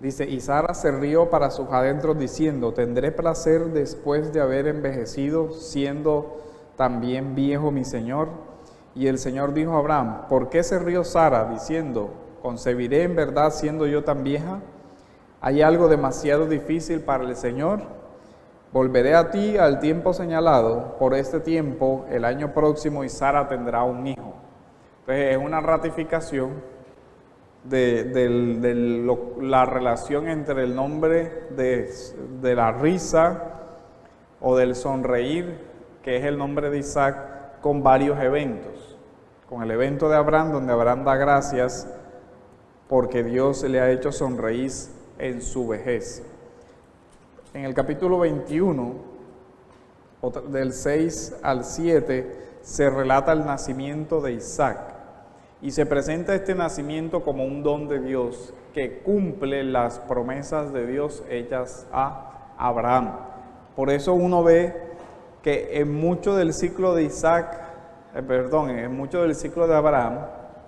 Dice, y Sara se rió para sus adentros diciendo, ¿tendré placer después de haber envejecido, siendo también viejo mi señor? Y el Señor dijo a Abraham, ¿por qué se rió Sara diciendo, ¿concebiré en verdad siendo yo tan vieja? ¿Hay algo demasiado difícil para el Señor? Volveré a ti al tiempo señalado, por este tiempo, el año próximo, y Sara tendrá un hijo. Entonces es una ratificación de la relación entre el nombre de la risa o del sonreír, que es el nombre de Isaac, con varios eventos. Con el evento de Abraham, donde Abraham da gracias porque Dios le ha hecho sonreír en su vejez. En el capítulo 21, del 6 al 7, se relata el nacimiento de Isaac. Y se presenta este nacimiento como un don de Dios que cumple las promesas de Dios hechas a Abraham. Por eso uno ve que en mucho del ciclo de en mucho del ciclo de Abraham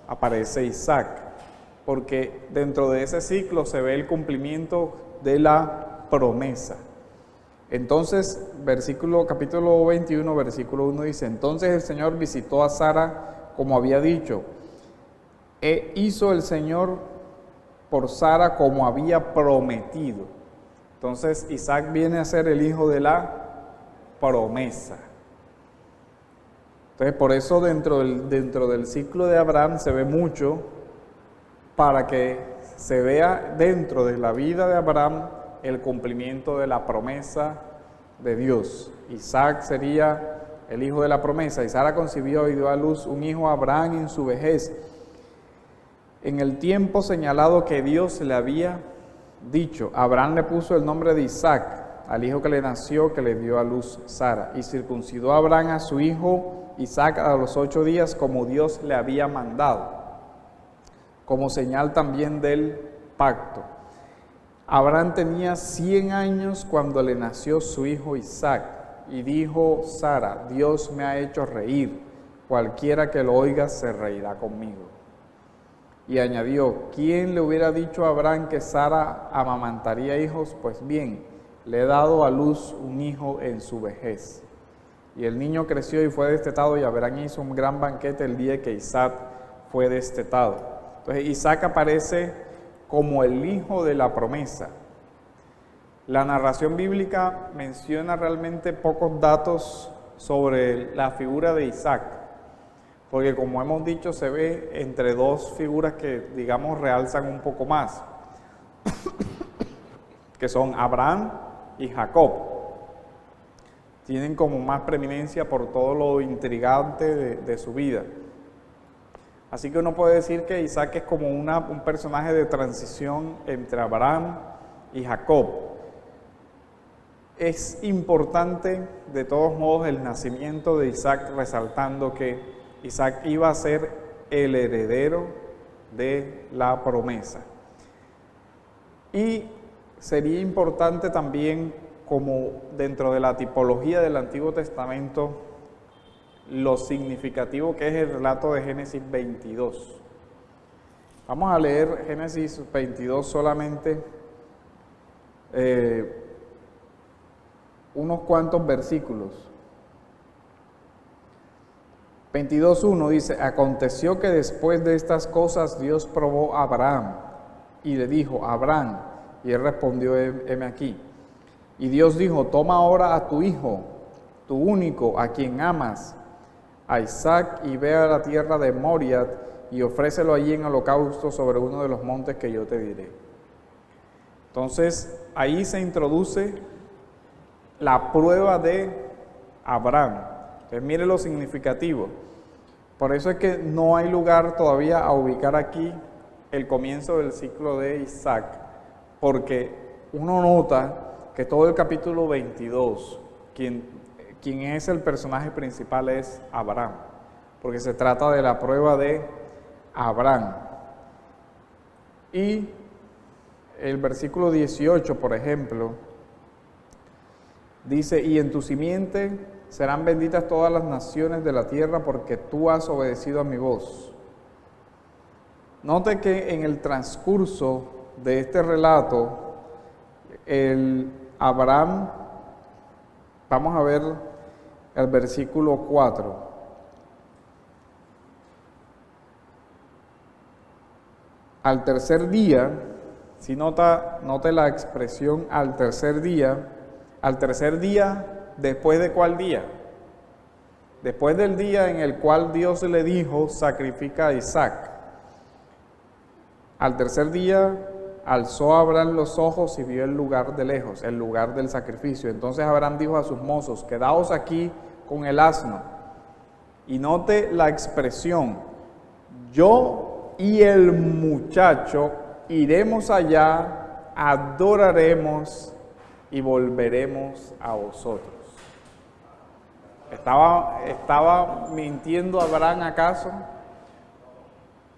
aparece Isaac, porque dentro de ese ciclo se ve el cumplimiento de la promesa. Entonces, capítulo 21, versículo 1 dice, entonces el Señor visitó a Sara como había dicho, e hizo el Señor por Sara como había prometido. Entonces Isaac viene a ser el hijo de la promesa. Entonces por eso dentro del ciclo de Abraham se ve mucho para que se vea dentro de la vida de Abraham el cumplimiento de la promesa de Dios. Isaac sería el hijo de la promesa y Sara concibió y dio a luz un hijo a Abraham en su vejez, en el tiempo señalado que Dios le había dicho. Abraham le puso el nombre de Isaac al hijo que le nació, que le dio a luz Sara. Y circuncidó a Abraham a su hijo Isaac a los 8 días, como Dios le había mandado, como señal también del pacto. Abraham tenía 100 años cuando le nació su hijo Isaac. Y dijo Sara, Dios me ha hecho reír, cualquiera que lo oiga se reirá conmigo. Y añadió, ¿quién le hubiera dicho a Abraham que Sara amamantaría hijos? Pues bien, le he dado a luz un hijo en su vejez. Y el niño creció y fue destetado, y Abraham hizo un gran banquete el día que Isaac fue destetado. Entonces Isaac aparece como el hijo de la promesa. La narración bíblica menciona realmente pocos datos sobre la figura de Isaac, porque como hemos dicho, se ve entre dos figuras que, digamos, realzan un poco más, que son Abraham y Jacob. Tienen como más preeminencia por todo lo intrigante de su vida. Así que uno puede decir que Isaac es como un personaje de transición entre Abraham y Jacob. Es importante, de todos modos, el nacimiento de Isaac, resaltando que Isaac iba a ser el heredero de la promesa. Y sería importante también, como dentro de la tipología del Antiguo Testamento, lo significativo que es el relato de Génesis 22. Vamos a leer Génesis 22 solamente unos cuantos versículos. 22:1 dice, aconteció que después de estas cosas Dios probó a Abraham y le dijo, Abraham, y él respondió, heme aquí. Y Dios dijo, toma ahora a tu hijo, tu único, a quien amas, a Isaac, y ve a la tierra de Moriah y ofrécelo allí en holocausto sobre uno de los montes que yo te diré. Entonces ahí se introduce la prueba de Abraham. Entonces mire lo significativo. Por eso es que no hay lugar todavía a ubicar aquí el comienzo del ciclo de Isaac, porque uno nota que todo el capítulo 22, quien es el personaje principal es Abraham, porque se trata de la prueba de Abraham. Y el versículo 18, por ejemplo, dice, y en tu simiente serán benditas todas las naciones de la tierra, porque tú has obedecido a mi voz. Note que en el transcurso de este relato, Abraham, vamos a ver el versículo 4. Al tercer día, si note la expresión al tercer día, ¿después de cuál día? Después del día en el cual Dios le dijo, sacrifica a Isaac. Al tercer día alzó Abraham los ojos y vio el lugar de lejos, el lugar del sacrificio. Entonces Abraham dijo a sus mozos, quedaos aquí con el asno. Y note la expresión, yo y el muchacho iremos allá, adoraremos y volveremos a vosotros. ¿Estaba mintiendo Abraham acaso?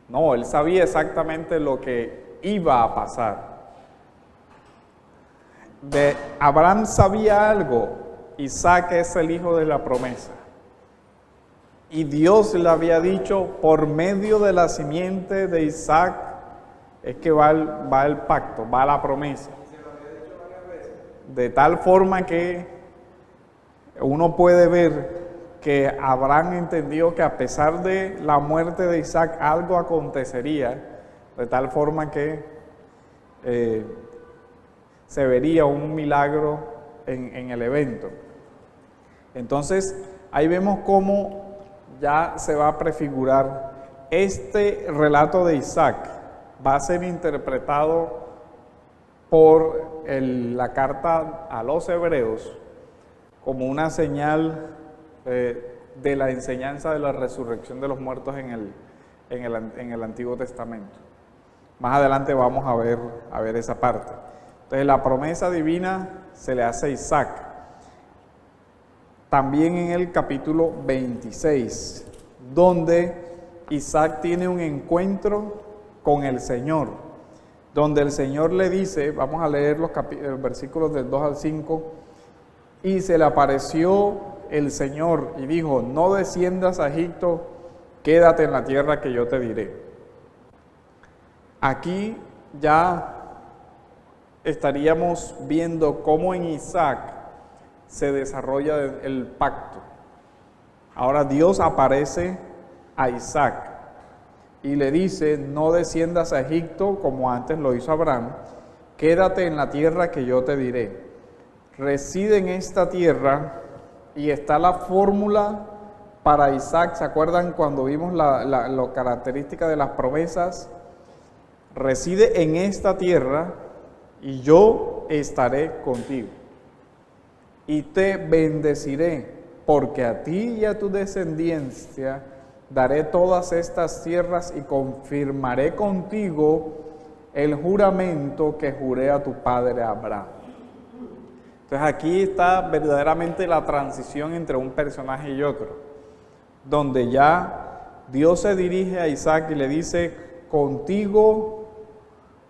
No, él sabía exactamente lo que iba a pasar. Abraham sabía algo, Isaac es el hijo de la promesa. Y Dios le había dicho, por medio de la simiente de Isaac, es que va el pacto, va la promesa. De tal forma que uno puede ver que Abraham entendió que a pesar de la muerte de Isaac, algo acontecería, de tal forma que se vería un milagro en el evento. Entonces, ahí vemos cómo ya se va a prefigurar este relato de Isaac, va a ser interpretado por la carta a los hebreos como una señal de la enseñanza de la resurrección de los muertos en el Antiguo Testamento. Más adelante vamos a ver esa parte. Entonces la promesa divina se le hace a Isaac. También en el capítulo 26, donde Isaac tiene un encuentro con el Señor, donde el Señor le dice, vamos a leer los versículos del 2 al 5, y se le apareció el Señor y dijo, no desciendas a Egipto, quédate en la tierra que yo te diré. Aquí ya estaríamos viendo cómo en Isaac se desarrolla el pacto. Ahora Dios aparece a Isaac y le dice, no desciendas a Egipto como antes lo hizo Abraham, quédate en la tierra que yo te diré. Reside en esta tierra y está la fórmula para Isaac. ¿Se acuerdan cuando vimos la característica de las promesas? Reside en esta tierra y yo estaré contigo. Y te bendeciré, porque a ti y a tu descendencia daré todas estas tierras y confirmaré contigo el juramento que juré a tu padre Abraham. Entonces aquí está verdaderamente la transición entre un personaje y otro, donde ya Dios se dirige a Isaac y le dice, contigo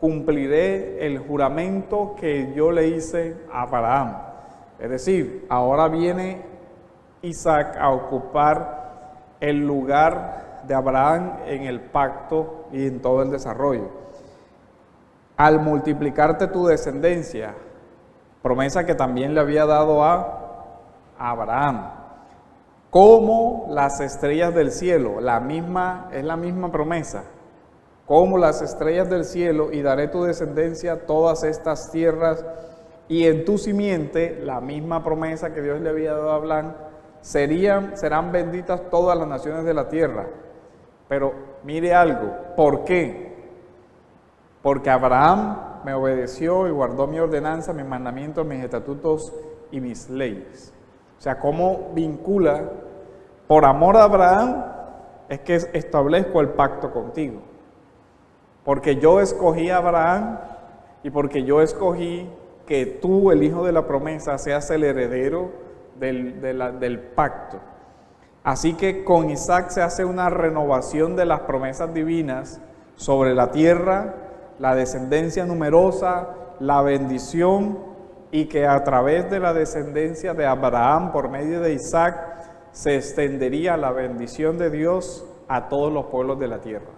cumpliré el juramento que yo le hice a Abraham. Es decir, ahora viene Isaac a ocupar el lugar de Abraham en el pacto y en todo el desarrollo. Al multiplicarte tu descendencia, promesa que también le había dado a Abraham, como las estrellas del cielo, es la misma promesa, como las estrellas del cielo, y daré tu descendencia todas estas tierras, y en tu simiente, la misma promesa que Dios le había dado a Abraham, serán benditas todas las naciones de la tierra. Pero mire algo, ¿por qué? Porque Abraham me obedeció y guardó mi ordenanza, mis mandamientos, mis estatutos y mis leyes. O sea, ¿cómo vincula? Por amor a Abraham es que establezco el pacto contigo. Porque yo escogí a Abraham y porque yo escogí que tú, el hijo de la promesa, seas el heredero del pacto. Así que con Isaac se hace una renovación de las promesas divinas sobre la tierra, la descendencia numerosa, la bendición, y que a través de la descendencia de Abraham por medio de Isaac se extendería la bendición de Dios a todos los pueblos de la tierra.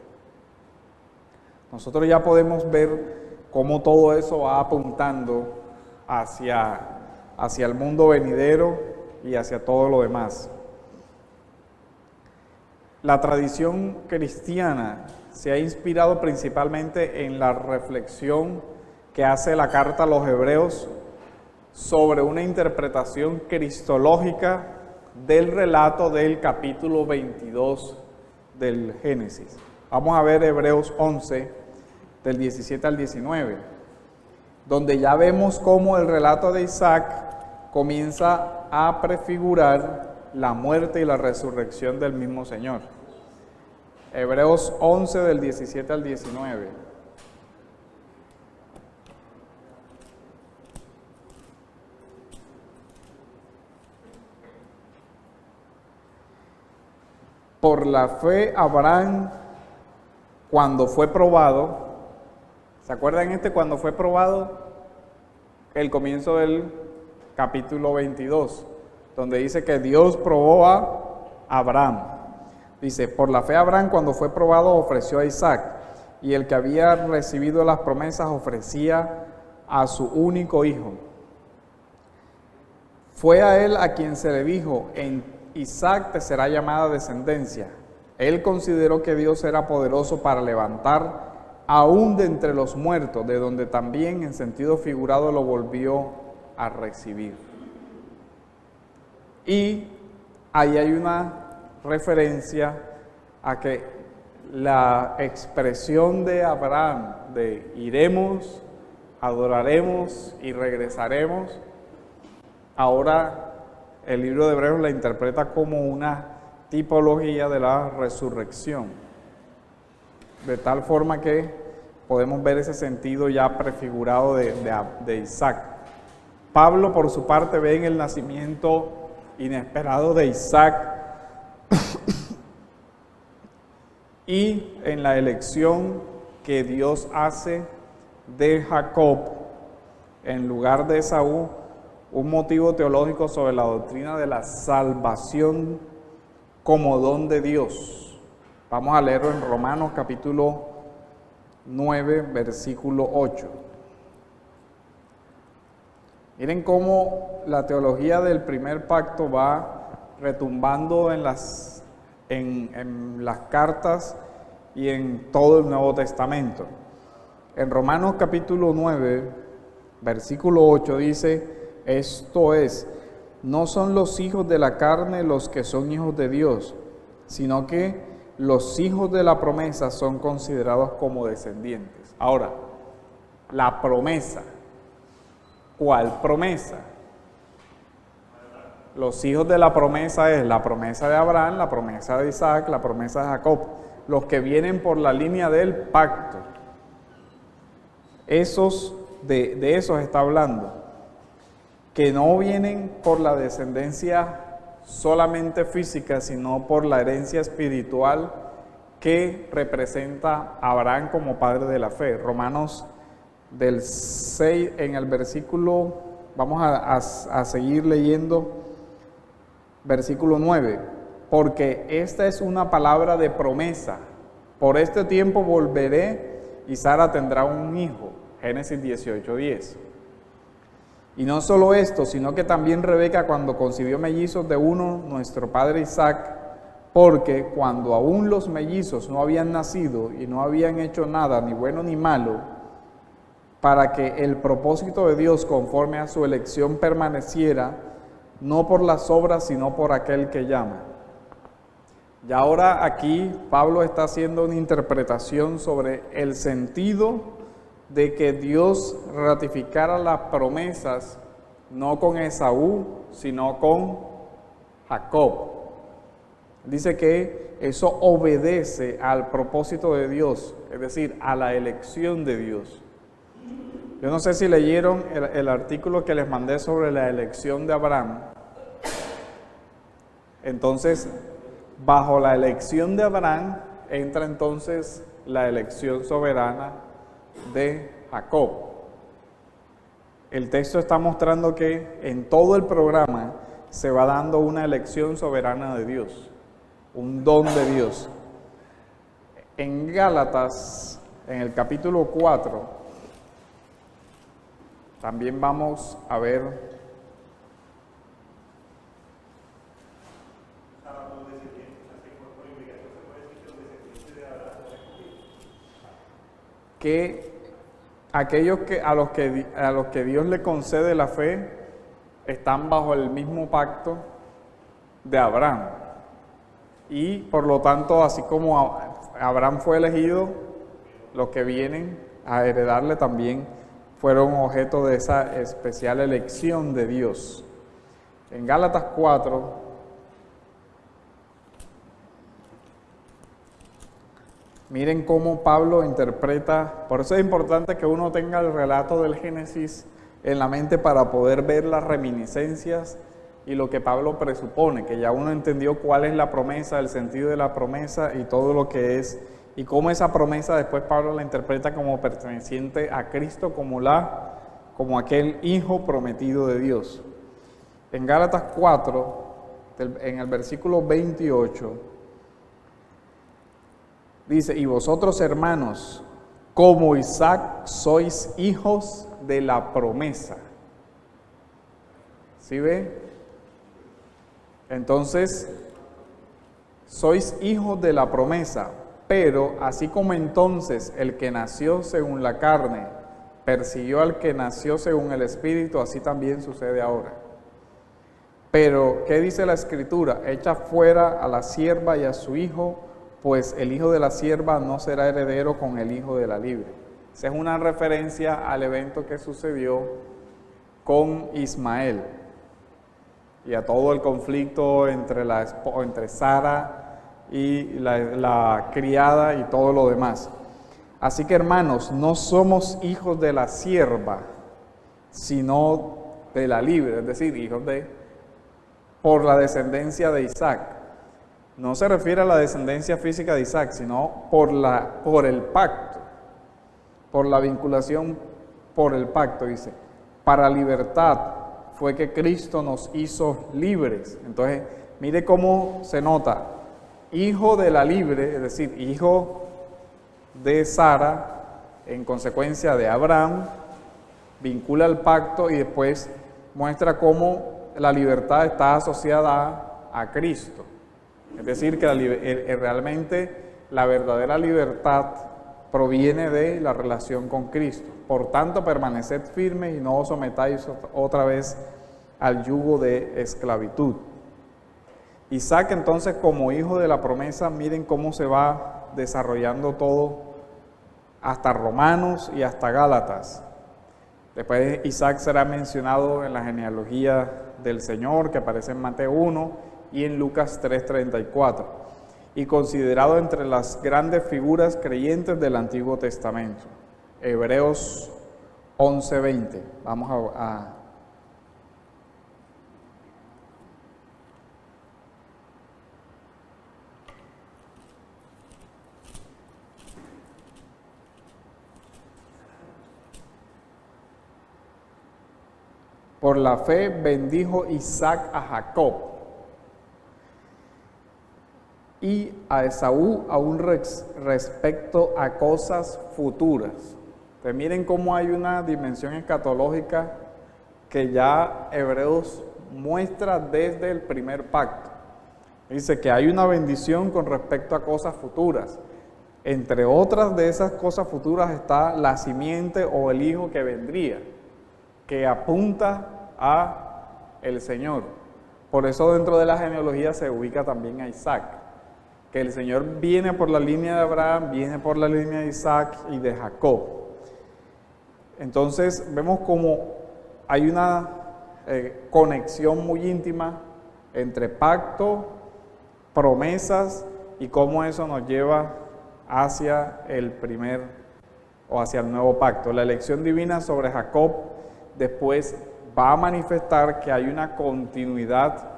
Nosotros ya podemos ver cómo todo eso va apuntando hacia el mundo venidero y hacia todo lo demás. La tradición cristiana se ha inspirado principalmente en la reflexión que hace la carta a los Hebreos sobre una interpretación cristológica del relato del capítulo 22 del Génesis. Vamos a ver Hebreos 11, del 17 al 19, donde ya vemos cómo el relato de Isaac comienza a prefigurar la muerte y la resurrección del mismo Señor. Hebreos 11, del 17 al 19. Por la fe Abraham, cuando fue probado, ¿se acuerdan cuando fue probado? El comienzo del capítulo 22, donde dice que Dios probó a Abraham. Dice, por la fe Abraham cuando fue probado ofreció a Isaac, y el que había recibido las promesas ofrecía a su único hijo. Fue a él a quien se le dijo, en Isaac te será llamada descendencia. Él consideró que Dios era poderoso para levantar aún de entre los muertos, de donde también en sentido figurado lo volvió a recibir. Y ahí hay una referencia a que la expresión de Abraham de iremos, adoraremos y regresaremos, ahora el libro de Hebreos la interpreta como una tipología de la resurrección, de tal forma que podemos ver ese sentido ya prefigurado de Isaac. Pablo, por su parte, ve en el nacimiento inesperado de Isaac y en la elección que Dios hace de Jacob en lugar de Esaú, un motivo teológico sobre la doctrina de la salvación como don de Dios. Vamos a leerlo en Romanos capítulo 9, versículo 8. Miren cómo la teología del primer pacto va retumbando en las cartas y en todo el Nuevo Testamento. En Romanos capítulo 9, versículo 8 dice, esto es, no son los hijos de la carne los que son hijos de Dios, sino que los hijos de la promesa son considerados como descendientes. Ahora, la promesa. ¿Cuál promesa? Los hijos de la promesa es la promesa de Abraham, la promesa de Isaac, la promesa de Jacob, los que vienen por la línea del pacto. De esos está hablando, que no vienen por la descendencia solamente física, sino por la herencia espiritual que representa a Abraham como padre de la fe. Romanos del 6, en el versículo, vamos a seguir leyendo, versículo 9, porque esta es una palabra de promesa, por este tiempo volveré y Sara tendrá un hijo, Génesis 18:10. Y no solo esto, sino que también Rebeca cuando concibió mellizos de uno, nuestro padre Isaac, porque cuando aún los mellizos no habían nacido y no habían hecho nada, ni bueno ni malo, para que el propósito de Dios conforme a su elección permaneciera, no por las obras, sino por aquel que llama. Y ahora aquí Pablo está haciendo una interpretación sobre el sentido de que Dios ratificara las promesas no con Esaú, sino con Jacob. Dice que eso obedece al propósito de Dios, es decir, a la elección de Dios. Yo no sé si leyeron el artículo que les mandé sobre la elección de Abraham. Entonces, bajo la elección de Abraham entra entonces la elección soberana de Jacob. El texto está mostrando que en todo el programa se va dando una elección soberana de Dios, un don de Dios. En Gálatas, en el capítulo 4, También vamos a ver que aquellos a los que Dios le concede la fe están bajo el mismo pacto de Abraham. Y por lo tanto, así como Abraham fue elegido, los que vienen a heredarle también fueron objeto de esa especial elección de Dios. En Gálatas 4, miren cómo Pablo interpreta, por eso es importante que uno tenga el relato del Génesis en la mente para poder ver las reminiscencias y lo que Pablo presupone, que ya uno entendió cuál es la promesa, el sentido de la promesa y todo lo que es, y cómo esa promesa después Pablo la interpreta como perteneciente a Cristo, como aquel hijo prometido de Dios. En Gálatas 4, en el versículo 28, dice: y vosotros, hermanos, como Isaac, sois hijos de la promesa. ¿Sí ve? Entonces, sois hijos de la promesa, pero así como entonces el que nació según la carne persiguió al que nació según el Espíritu, así también sucede ahora. Pero, ¿qué dice la Escritura? Echa fuera a la sierva y a su hijo, pues el hijo de la sierva no será heredero con el hijo de la libre. Esa es una referencia al evento que sucedió con Ismael y a todo el conflicto entre Sara y la criada y todo lo demás. Así que, hermanos, no somos hijos de la sierva, sino de la libre, es decir, hijos por la descendencia de Isaac. No se refiere a la descendencia física de Isaac, sino por el pacto, por la vinculación por el pacto, dice. Para libertad fue que Cristo nos hizo libres. Entonces, mire cómo se nota, hijo de la libre, es decir, hijo de Sara, en consecuencia de Abraham, vincula el pacto y después muestra cómo la libertad está asociada a Cristo. Es decir, que realmente la verdadera libertad proviene de la relación con Cristo. Por tanto, permaneced firmes y no os sometáis otra vez al yugo de esclavitud. Isaac, entonces, como hijo de la promesa, miren cómo se va desarrollando todo hasta Romanos y hasta Gálatas. Después Isaac será mencionado en la genealogía del Señor, que aparece en Mateo 1 y en Lucas 3:34, y considerado entre las grandes figuras creyentes del Antiguo Testamento. Hebreos 11:20. Vamos a por la fe bendijo Isaac a Jacob y a Esaú aún respecto a cosas futuras. Entonces, miren cómo hay una dimensión escatológica que ya Hebreos muestra desde el primer pacto. Dice que hay una bendición con respecto a cosas futuras. Entre otras de esas cosas futuras está la simiente o el hijo que vendría, que apunta a el Señor. Por eso dentro de la genealogía se ubica también a Isaac, que el Señor viene por la línea de Abraham, viene por la línea de Isaac y de Jacob. Entonces vemos como hay una conexión muy íntima entre pacto, promesas y cómo eso nos lleva hacia el primer o hacia el nuevo pacto. La elección divina sobre Jacob después va a manifestar que hay una continuidad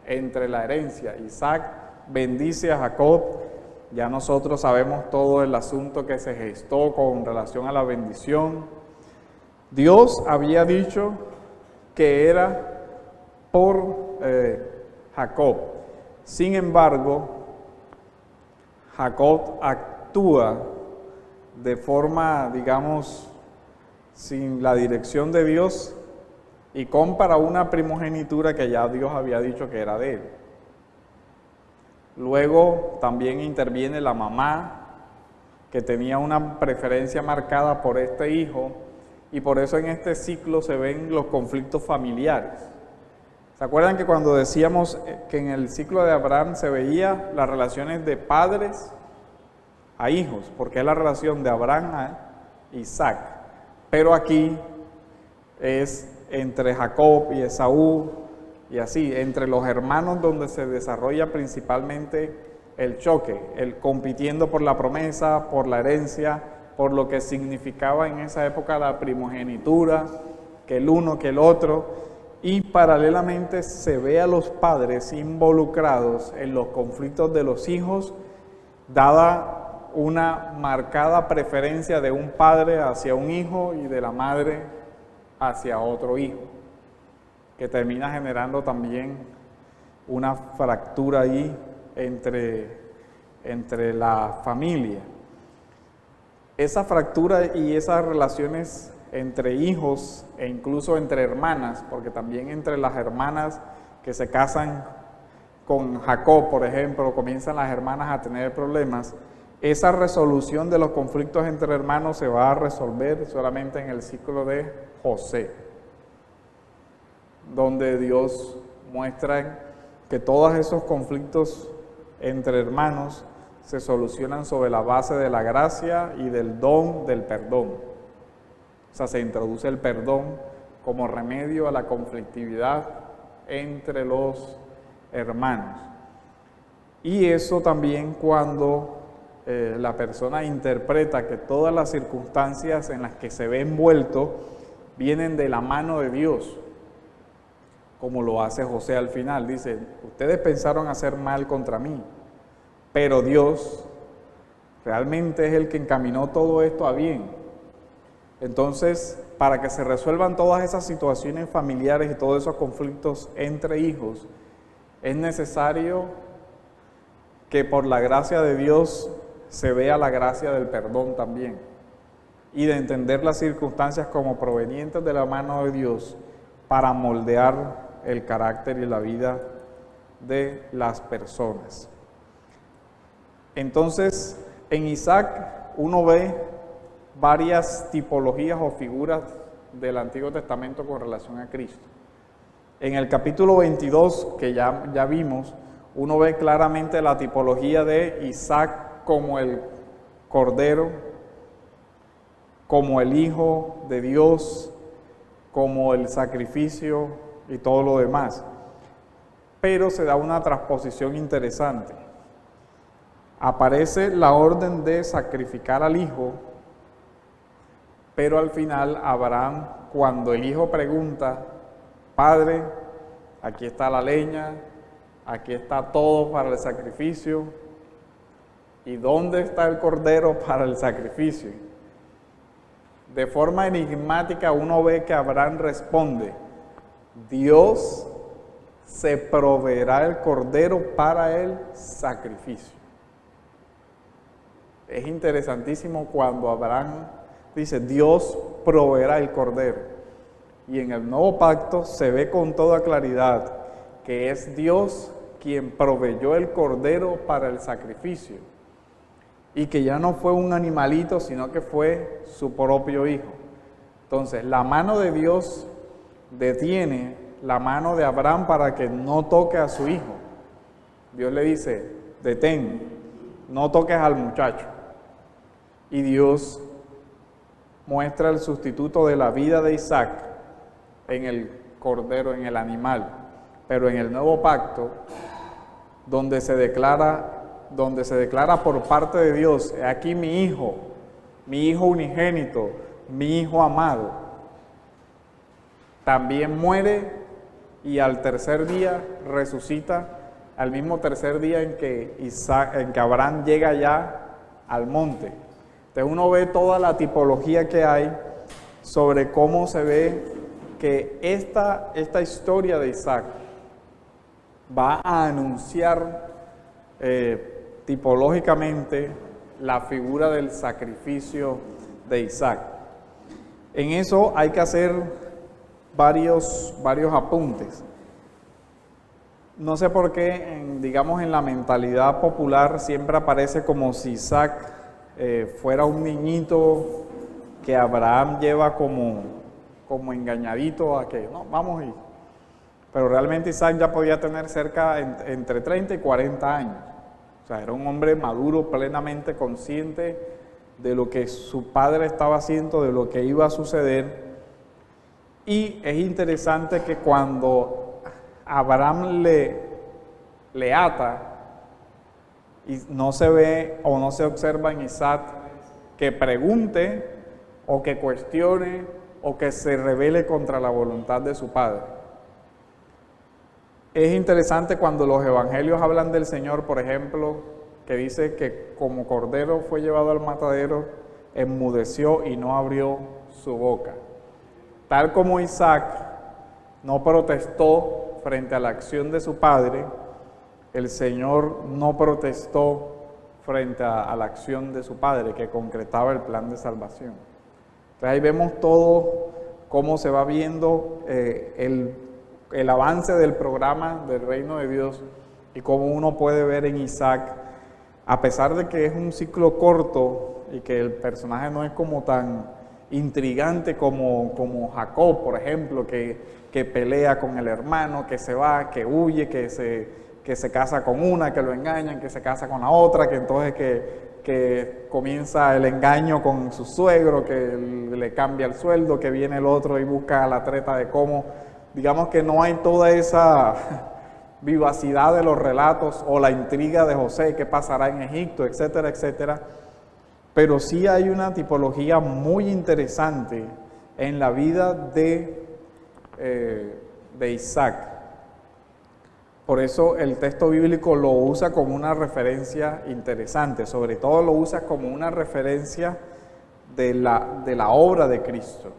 entre la herencia. Isaac bendice a Jacob, ya nosotros sabemos todo el asunto que se gestó con relación a la bendición. Dios había dicho que era por Jacob. Sin embargo, Jacob actúa de forma, digamos, sin la dirección de Dios y compra una primogenitura que ya Dios había dicho que era de él. Luego también interviene la mamá, que tenía una preferencia marcada por este hijo, y por eso en este ciclo se ven los conflictos familiares. ¿Se acuerdan que cuando decíamos que en el ciclo de Abraham se veía las relaciones de padres a hijos? Porque es la relación de Abraham a Isaac. Pero aquí es entre Jacob y Esaú, y así, entre los hermanos donde se desarrolla principalmente el choque, el compitiendo por la promesa, por la herencia, por lo que significaba en esa época la primogenitura, que el uno, que el otro, y paralelamente se ve a los padres involucrados en los conflictos de los hijos, dada una marcada preferencia de un padre hacia un hijo y de la madre hacia otro hijo, que termina generando también una fractura ahí entre la familia. Esa fractura y esas relaciones entre hijos e incluso entre hermanas, porque también entre las hermanas que se casan con Jacob, por ejemplo, comienzan las hermanas a tener problemas. Esa resolución de los conflictos entre hermanos se va a resolver solamente en el ciclo de José, donde Dios muestra que todos esos conflictos entre hermanos se solucionan sobre la base de la gracia y del don del perdón. O sea, se introduce el perdón como remedio a la conflictividad entre los hermanos. Y eso también cuando la persona interpreta que todas las circunstancias en las que se ve envuelto vienen de la mano de Dios, como lo hace José al final. Dice, ustedes pensaron hacer mal contra mí, pero Dios realmente es el que encaminó todo esto a bien. Entonces, para que se resuelvan todas esas situaciones familiares y todos esos conflictos entre hijos, es necesario que por la gracia de Dios se vea la gracia del perdón también, y de entender las circunstancias como provenientes de la mano de Dios para moldear el carácter y la vida de las personas. Entonces, en Isaac uno ve varias tipologías o figuras del Antiguo Testamento con relación a Cristo. En el capítulo 22, que ya vimos, uno ve claramente la tipología de Isaac como el Cordero, como el Hijo de Dios, como el sacrificio y todo lo demás. Pero se da una transposición interesante. Aparece la orden de sacrificar al hijo, pero al final Abraham, cuando el hijo pregunta, Padre, aquí está la leña, aquí está todo para el sacrificio, ¿y dónde está el cordero para el sacrificio? De forma enigmática uno ve que Abraham responde, Dios se proveerá el cordero para el sacrificio. Es interesantísimo cuando Abraham dice, Dios proveerá el cordero. Y en el nuevo pacto se ve con toda claridad que es Dios quien proveyó el cordero para el sacrificio. Y que ya no fue un animalito, sino que fue su propio hijo. Entonces, la mano de Dios detiene la mano de Abraham para que no toque a su hijo. Dios le dice, detén, no toques al muchacho. Y Dios muestra el sustituto de la vida de Isaac en el cordero, en el animal. Pero en el nuevo pacto, donde se declara por parte de Dios, aquí mi hijo unigénito, mi hijo amado, también muere y al tercer día resucita, al mismo tercer día en que Abraham llega ya al monte. Entonces uno ve toda la tipología que hay sobre cómo se ve que esta historia de Isaac va a anunciar tipológicamente la figura del sacrificio de Isaac. En eso hay que hacer varios apuntes. No sé por qué, digamos, en la mentalidad popular siempre aparece como si Isaac fuera un niñito que Abraham lleva como engañadito a que, no, vamos y... Pero realmente Isaac ya podía tener cerca entre 30 y 40 años. O sea, era un hombre maduro, plenamente consciente de lo que su padre estaba haciendo, de lo que iba a suceder. Y es interesante que cuando Abraham le ata, y no se ve o no se observa en Isaac que pregunte o que cuestione o que se rebele contra la voluntad de su padre. Es interesante cuando los evangelios hablan del Señor, por ejemplo, que dice que como cordero fue llevado al matadero, enmudeció y no abrió su boca. Tal como Isaac no protestó frente a la acción de su padre, el Señor no protestó frente a la acción de su padre, que concretaba el plan de salvación. Entonces ahí vemos todo cómo se va viendo el avance del programa del reino de Dios y cómo uno puede ver en Isaac, a pesar de que es un ciclo corto y que el personaje no es como tan intrigante como Jacob, por ejemplo, que pelea con el hermano, que se va, que huye, que se casa con una, que lo engañan, que se casa con la otra, que entonces que comienza el engaño con su suegro, que le cambia el sueldo, que viene el otro y busca la treta de cómo, digamos que no hay toda esa vivacidad de los relatos o la intriga de José, qué pasará en Egipto, etcétera, etcétera. Pero sí hay una tipología muy interesante en la vida de Isaac. Por eso el texto bíblico lo usa como una referencia interesante, sobre todo lo usa como una referencia de la obra de Cristo.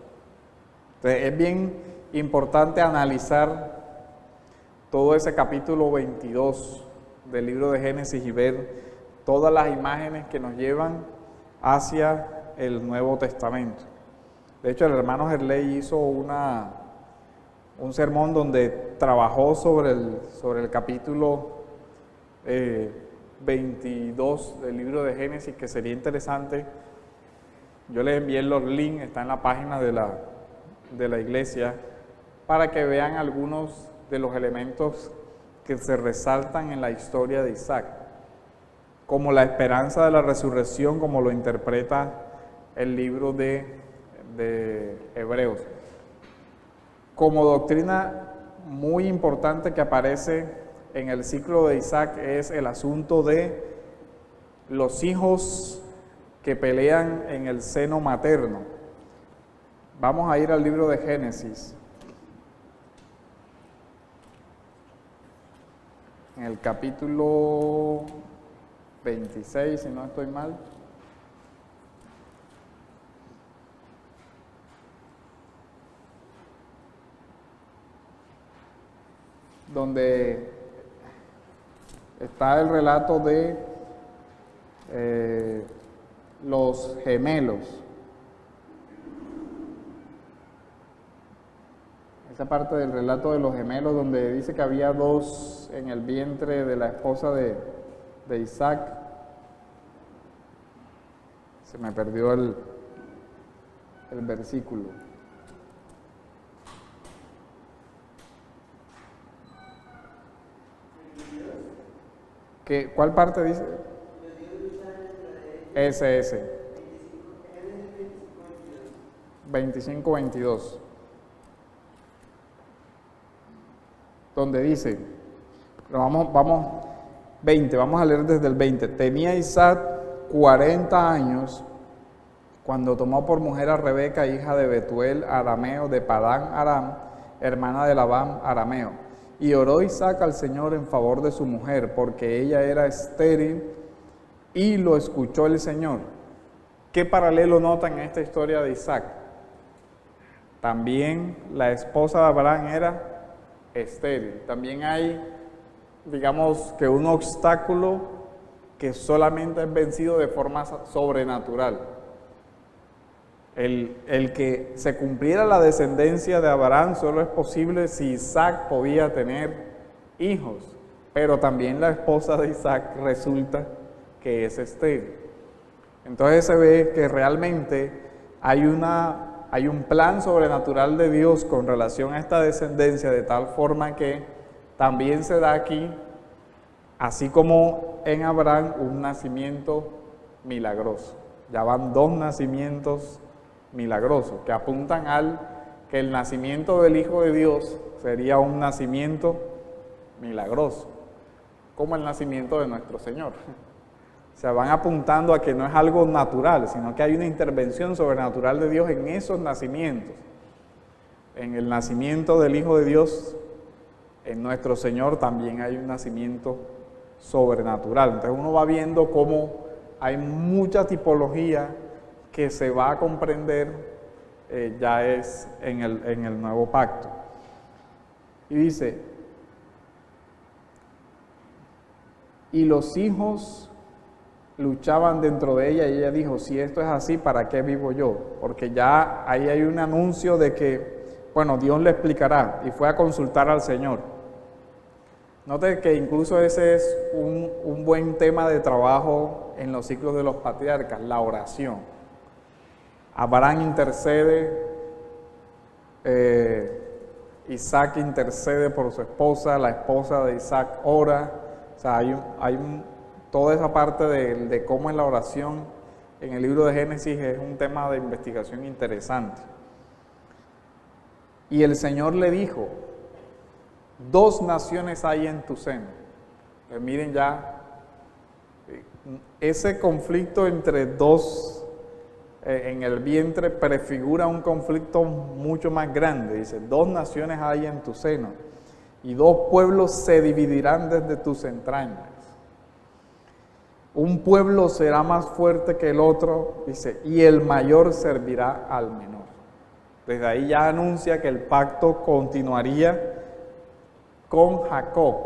Entonces es bien importante analizar todo ese capítulo 22 del libro de Génesis y ver todas las imágenes que nos llevan hacia el Nuevo Testamento. De hecho, el hermano Gerley hizo un sermón donde trabajó sobre el capítulo 22 del libro de Génesis, que sería interesante. Yo les envié los links, está en la página de la iglesia, para que vean algunos de los elementos que se resaltan en la historia de Isaac, como la esperanza de la resurrección, como lo interpreta el libro de Hebreos. Como doctrina muy importante que aparece en el ciclo de Isaac es el asunto de los hijos que pelean en el seno materno. Vamos a ir al libro de Génesis, en el capítulo 26, si no estoy mal. Donde está el relato de los gemelos. Esa parte del relato de los gemelos donde dice que había dos en el vientre de la esposa de Isaac. Se me perdió el versículo. ¿Cuál parte dice? Ese. 25-22. Donde dice, pero vamos 20, vamos a leer desde el 20. Tenía Isaac 40 años cuando tomó por mujer a Rebeca, hija de Betuel arameo de Padán Aram, hermana de Labán arameo. Y oró Isaac al Señor en favor de su mujer, porque ella era estéril, y lo escuchó el Señor. ¿Qué paralelo notan en esta historia de Isaac? También la esposa de Abraham era estéril. También hay, digamos, que un obstáculo que solamente es vencido de forma sobrenatural. El que se cumpliera la descendencia de Abraham solo es posible si Isaac podía tener hijos, pero también la esposa de Isaac resulta que es estéril. Entonces se ve que realmente hay un plan sobrenatural de Dios con relación a esta descendencia, de tal forma que también se da aquí, así como en Abraham, un nacimiento milagroso. Ya van 2 nacimientos milagrosos que apuntan al que el nacimiento del Hijo de Dios sería un nacimiento milagroso, como el nacimiento de nuestro Señor. O sea, van apuntando a que no es algo natural, sino que hay una intervención sobrenatural de Dios en esos nacimientos. En el nacimiento del Hijo de Dios, en nuestro Señor también hay un nacimiento sobrenatural. Entonces uno va viendo cómo hay mucha tipología que se va a comprender ya es en el nuevo pacto. Y dice, y los hijos luchaban dentro de ella, y ella dijo, si esto es así, ¿para qué vivo yo? Porque ya ahí hay un anuncio de que, bueno, Dios le explicará, y fue a consultar al Señor. Note que incluso ese es un buen tema de trabajo en los ciclos de los patriarcas, la oración. Abraham intercede, Isaac intercede por su esposa, la esposa de Isaac ora. O sea, toda esa parte de cómo es la oración en el libro de Génesis es un tema de investigación interesante. Y el Señor le dijo, 2 naciones hay en tu seno. Pues miren ya, ese conflicto entre 2 en el vientre prefigura un conflicto mucho más grande. Dice, 2 naciones hay en tu seno y 2 pueblos se dividirán desde tus entrañas. Un pueblo será más fuerte que el otro, dice, y el mayor servirá al menor. Desde ahí ya anuncia que el pacto continuaría con Jacob,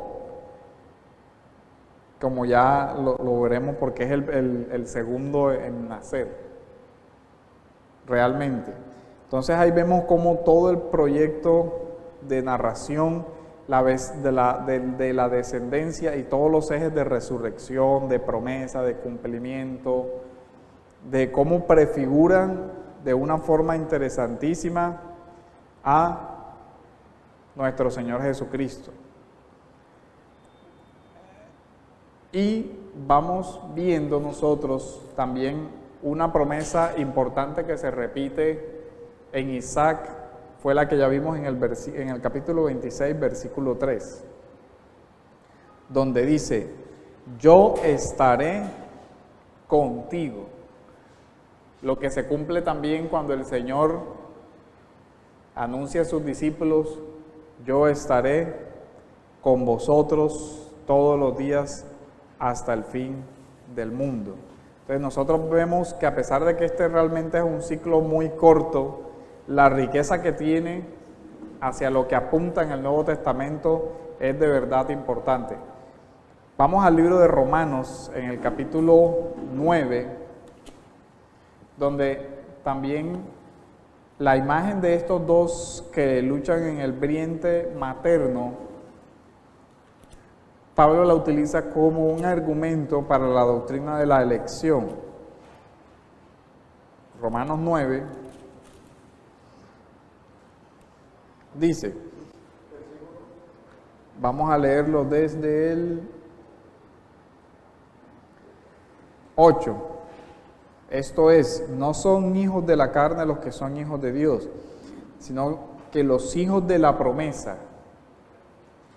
como ya lo veremos porque es el segundo en nacer, realmente. Entonces ahí vemos cómo todo el proyecto de narración de la descendencia y todos los ejes de resurrección, de promesa, de cumplimiento, de cómo prefiguran de una forma interesantísima a nuestro Señor Jesucristo. Y vamos viendo nosotros también una promesa importante que se repite en Isaac, fue la que ya vimos en el capítulo 26, versículo 3, donde dice, yo estaré contigo. Lo que se cumple también cuando el Señor anuncia a sus discípulos, yo estaré con vosotros todos los días hasta el fin del mundo. Entonces nosotros vemos que a pesar de que este realmente es un ciclo muy corto, la riqueza que tiene hacia lo que apunta en el Nuevo Testamento es de verdad importante. Vamos al libro de Romanos, en el capítulo 9, donde también la imagen de estos 2 que luchan en el vientre materno, Pablo la utiliza como un argumento para la doctrina de la elección. Romanos 9 dice, vamos a leerlo desde el 8. Esto es, no son hijos de la carne los que son hijos de Dios, sino que los hijos de la promesa.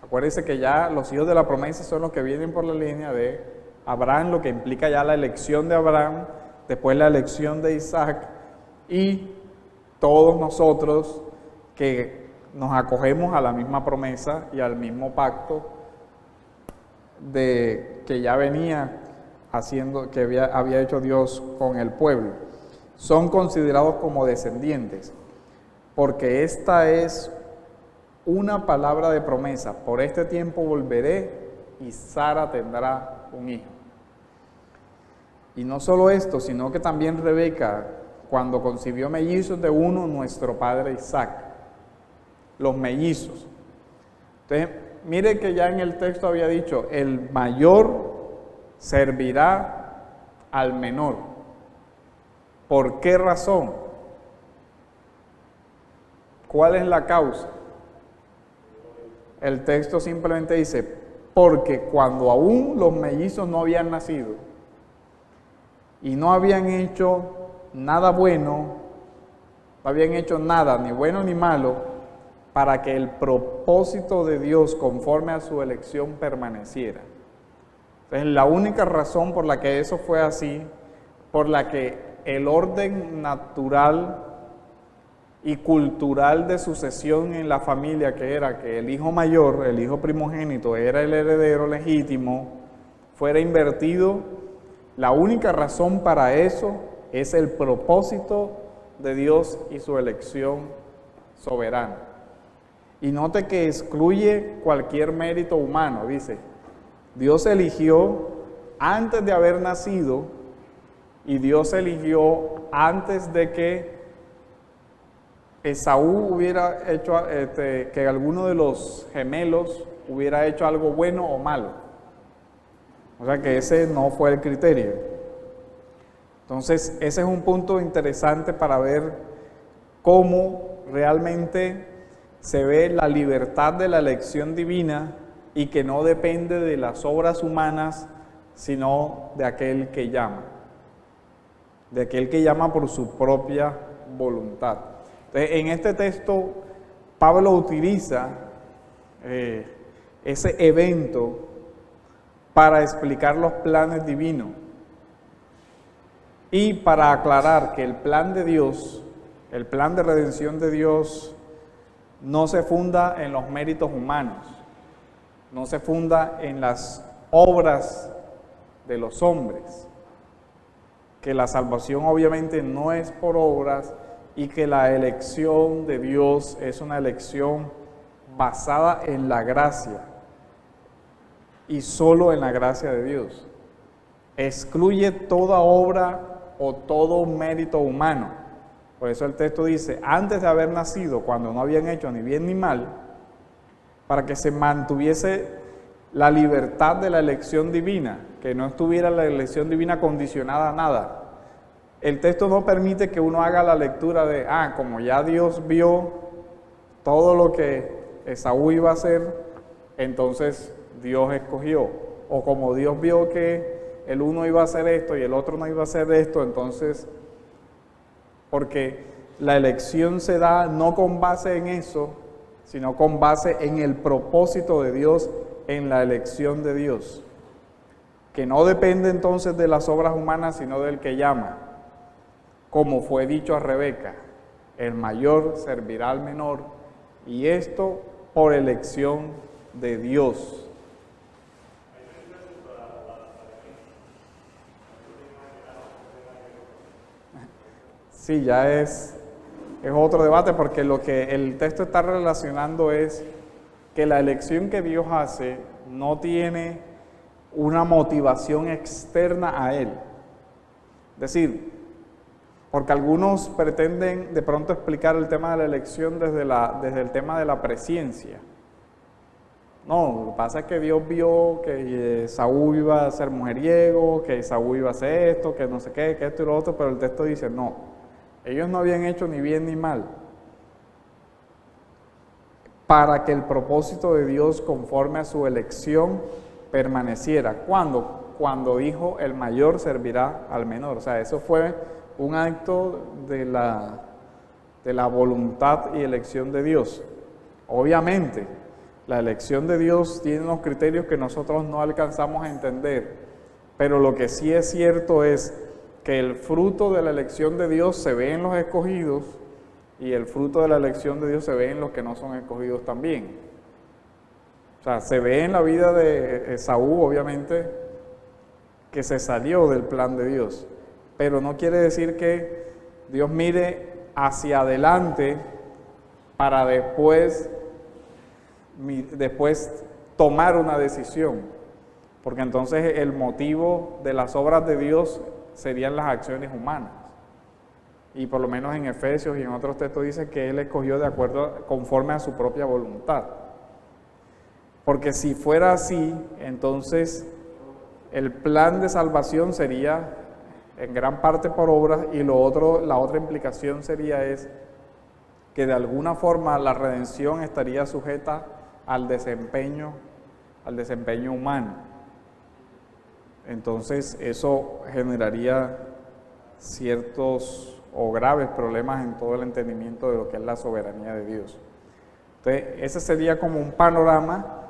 Acuérdense que ya los hijos de la promesa son los que vienen por la línea de Abraham, lo que implica ya la elección de Abraham, después la elección de Isaac, y todos nosotros que nos acogemos a la misma promesa y al mismo pacto que ya venía haciendo, que había hecho Dios con el pueblo. Son considerados como descendientes, porque esta es una palabra de promesa. Por este tiempo volveré y Sara tendrá un hijo. Y no solo esto, sino que también Rebeca, cuando concibió mellizos de uno, nuestro padre Isaac. Los mellizos. Entonces, mire que ya en el texto había dicho, el mayor servirá al menor. ¿Por qué razón? ¿Cuál es la causa? El texto simplemente dice, porque cuando aún los mellizos no habían nacido y no habían hecho nada bueno, no habían hecho nada, ni bueno ni malo, para que el propósito de Dios conforme a su elección permaneciera. Entonces, la única razón por la que eso fue así, por la que el orden natural y cultural de sucesión en la familia, que era que el hijo mayor, el hijo primogénito, era el heredero legítimo, fuera invertido, la única razón para eso es el propósito de Dios y su elección soberana. Y note que excluye cualquier mérito humano, dice, Dios eligió antes de haber nacido y Dios eligió antes de que Esaú hubiera hecho, que alguno de los gemelos hubiera hecho algo bueno o malo. O sea que ese no fue el criterio. Entonces, ese es un punto interesante para ver cómo realmente se ve la libertad de la elección divina y que no depende de las obras humanas, sino de aquel que llama. De aquel que llama por su propia voluntad. Entonces, en este texto, Pablo utiliza ese evento para explicar los planes divinos y para aclarar que el plan de Dios, el plan de redención de Dios, no se funda en los méritos humanos, no se funda en las obras de los hombres, que la salvación obviamente no es por obras y que la elección de Dios es una elección basada en la gracia y solo en la gracia de Dios. Excluye toda obra o todo mérito humano. Por eso el texto dice, antes de haber nacido, cuando no habían hecho ni bien ni mal, para que se mantuviese la libertad de la elección divina, que no estuviera la elección divina condicionada a nada. El texto no permite que uno haga la lectura de, como ya Dios vio todo lo que Esaú iba a hacer, entonces Dios escogió. O como Dios vio que el uno iba a hacer esto y el otro no iba a hacer esto, entonces, porque la elección se da no con base en eso, sino con base en el propósito de Dios, en la elección de Dios, que no depende entonces de las obras humanas, sino del que llama. Como fue dicho a Rebeca, el mayor servirá al menor, y esto por elección de Dios. Sí, ya es otro debate, porque lo que el texto está relacionando es que la elección que Dios hace no tiene una motivación externa a Él. Es decir, porque algunos pretenden de pronto explicar el tema de la elección desde el tema de la presciencia. No, lo que pasa es que Dios vio que Saúl iba a ser mujeriego, que Saúl iba a hacer esto, que no sé qué, que esto y lo otro, pero el texto dice, no, ellos no habían hecho ni bien ni mal, para que el propósito de Dios conforme a su elección permaneciera. ¿Cuándo? Cuando dijo, el mayor servirá al menor. O sea, eso fue un acto de la voluntad y elección de Dios. Obviamente, la elección de Dios tiene unos criterios que nosotros no alcanzamos a entender, pero lo que sí es cierto es que el fruto de la elección de Dios se ve en los escogidos y el fruto de la elección de Dios se ve en los que no son escogidos también. O sea, se ve en la vida de Esaú, obviamente, que se salió del plan de Dios, pero no quiere decir que Dios mire hacia adelante para después tomar una decisión, porque entonces el motivo de las obras de Dios serían las acciones humanas. Y por lo menos en Efesios y en otros textos dice que Él escogió de acuerdo, conforme a su propia voluntad. Porque si fuera así, entonces el plan de salvación sería en gran parte por obras, y la otra implicación sería que de alguna forma la redención estaría sujeta al desempeño humano. Entonces eso generaría ciertos o graves problemas en todo el entendimiento de lo que es la soberanía de Dios. Entonces ese sería como un panorama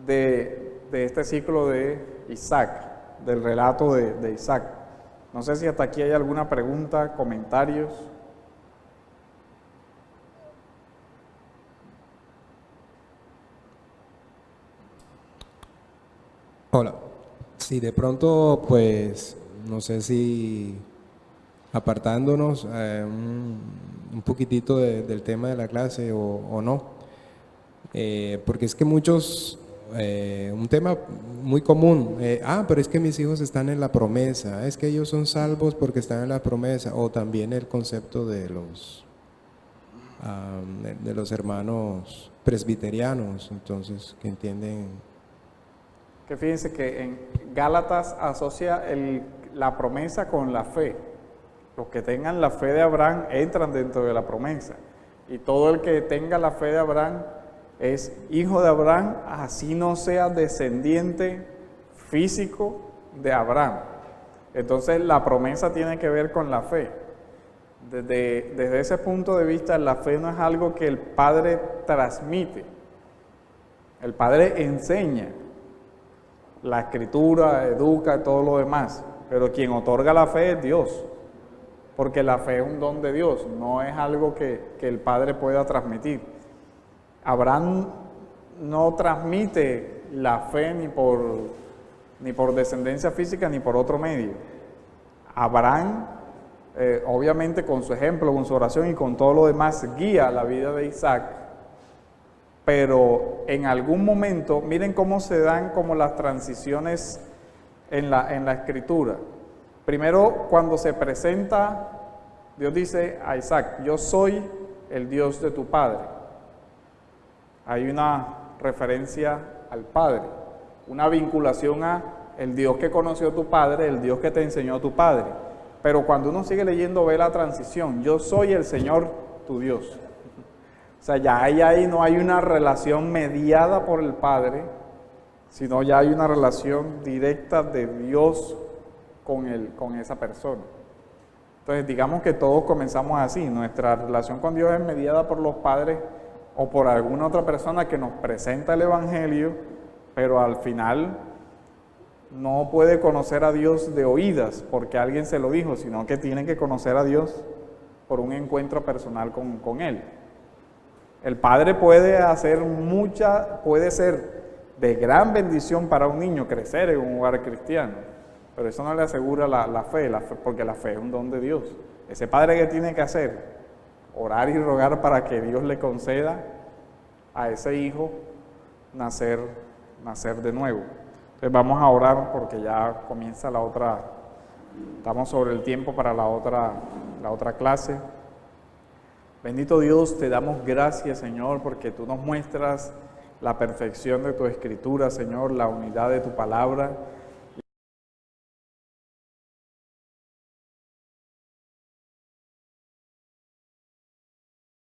de este ciclo de Isaac, del relato de Isaac. No sé si hasta aquí hay alguna pregunta, comentarios. Hola. Sí, de pronto, pues, no sé si apartándonos un poquitito del tema de la clase o no, porque es que muchos, un tema muy común, pero es que mis hijos están en la promesa, es que ellos son salvos porque están en la promesa, o también el concepto de los hermanos presbiterianos, entonces, que entienden. Que fíjense que en Gálatas asocia la promesa con la fe. Los que tengan la fe de Abraham entran dentro de la promesa. Y todo el que tenga la fe de Abraham es hijo de Abraham, así no sea descendiente físico de Abraham. Entonces la promesa tiene que ver con la fe. Desde ese punto de vista, la fe no es algo que el Padre transmite. El Padre enseña. La Escritura, educa, todo lo demás. Pero quien otorga la fe es Dios. Porque la fe es un don de Dios, no es algo que el Padre pueda transmitir. Abraham no transmite la fe ni por descendencia física ni por otro medio. Abraham, obviamente con su ejemplo, con su oración y con todo lo demás, guía la vida de Isaac. Pero en algún momento, miren cómo se dan como las transiciones en la Escritura. Primero, cuando se presenta, Dios dice a Isaac, yo soy el Dios de tu padre. Hay una referencia al Padre, una vinculación a el Dios que conoció tu padre, el Dios que te enseñó tu padre. Pero cuando uno sigue leyendo, ve la transición, yo soy el Señor tu Dios. O sea, ya ahí no hay una relación mediada por el Padre, sino ya hay una relación directa de Dios con esa persona. Entonces, digamos que todos comenzamos así. Nuestra relación con Dios es mediada por los padres o por alguna otra persona que nos presenta el Evangelio, pero al final no puede conocer a Dios de oídas porque alguien se lo dijo, sino que tiene que conocer a Dios por un encuentro personal con Él. El padre puede ser de gran bendición para un niño crecer en un hogar cristiano, pero eso no le asegura la fe, porque la fe es un don de Dios. Ese padre, ¿qué tiene que hacer? Orar y rogar para que Dios le conceda a ese hijo nacer de nuevo. Entonces vamos a orar porque ya comienza la otra, estamos sobre el tiempo para la otra clase. Bendito Dios, te damos gracias, Señor, porque tú nos muestras la perfección de tu Escritura, Señor, la unidad de tu palabra.